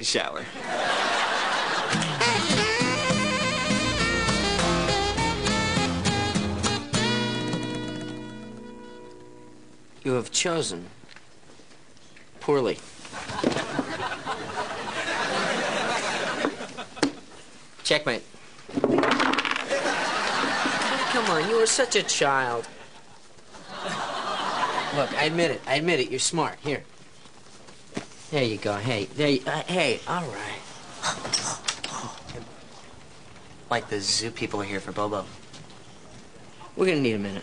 a shower. You have chosen poorly. Checkmate. Come on, you were such a child. Look, I admit it. You're smart. Here. There you go. Hey, hey, all right. Like the zoo people are here for Bobo. We're gonna need a minute.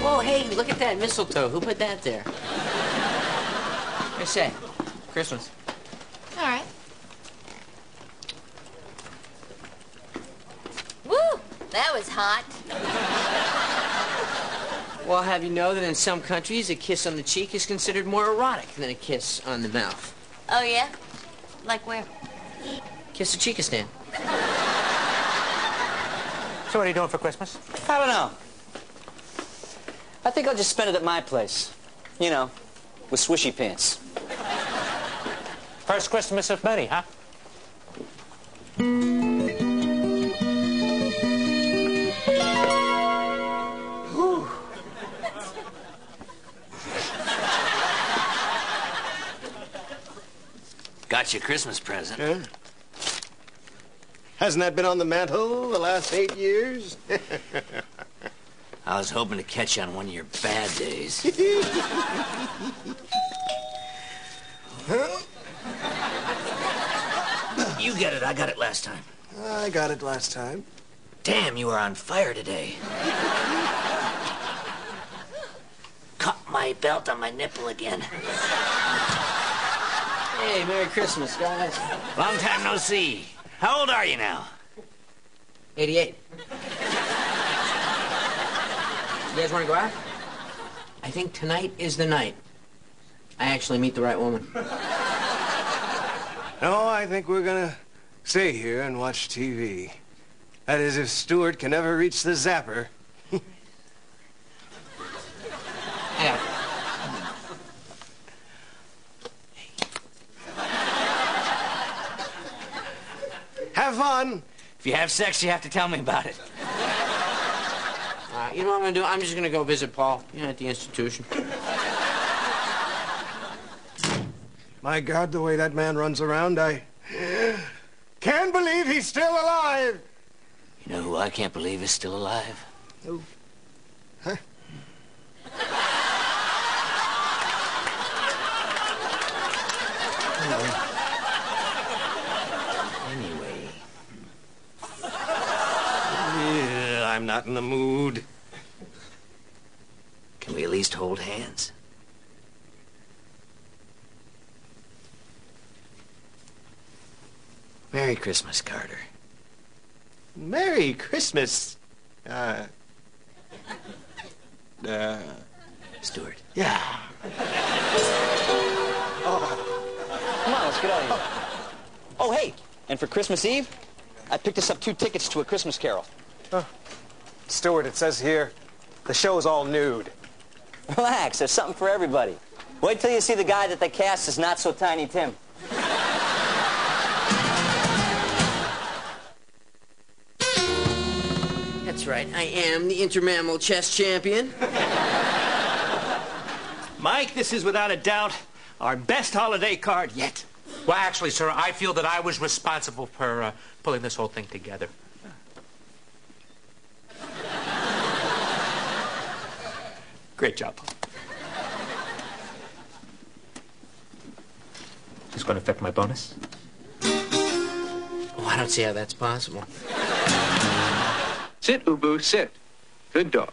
Whoa, hey, look at that mistletoe. Who put that there? I say, Christmas. All right. Woo! That was hot. Well, have you know that in some countries a kiss on the cheek is considered more erotic than a kiss on the mouth? Oh, yeah? Like where? Kiss the Cheekistan. So what are you doing for Christmas? I don't know. I think I'll just spend it at my place. You know, with swishy pants. First Christmas of many, huh? Got you a Christmas present. Yeah. Hasn't that been on the mantle the last 8 years? I was hoping to catch you on one of your bad days. You get it. I got it last time. I got it last time. Damn, you are on fire today. Caught my belt on my nipple again. Hey, Merry Christmas, guys. Long time no see. How old are you now? 88. You guys want to go out? I think tonight is the night I actually meet the right woman. No, I think we're gonna stay here and watch TV. That is, if Stuart can ever reach the zapper. Yeah. Have fun. If you have sex, you have to tell me about it. You know what I'm gonna do? I'm just gonna go visit Paul, at the institution. My God, the way that man runs around, I can't believe he's still alive. You know who I can't believe is still alive? Who? Huh? Anyway. Yeah, I'm not in the mood. Can we at least hold hands? Merry Christmas, Carter. Merry Christmas. Stuart. Yeah. Come on, let's get out of here. Oh, hey, and for Christmas Eve, I picked us up 2 tickets to A Christmas Carol. Stuart, it says here, the show's all nude. Relax, there's something for everybody. Wait till you see the guy that they cast as Not So Tiny Tim. That's right, I am the Intermammal Chess Champion. Mike, this is without a doubt our best holiday card yet. Well, actually, sir, I feel that I was responsible for pulling this whole thing together. Great job. Is this going to affect my bonus? Oh, I don't see how that's possible. Sit, Ubu, sit. Good dog.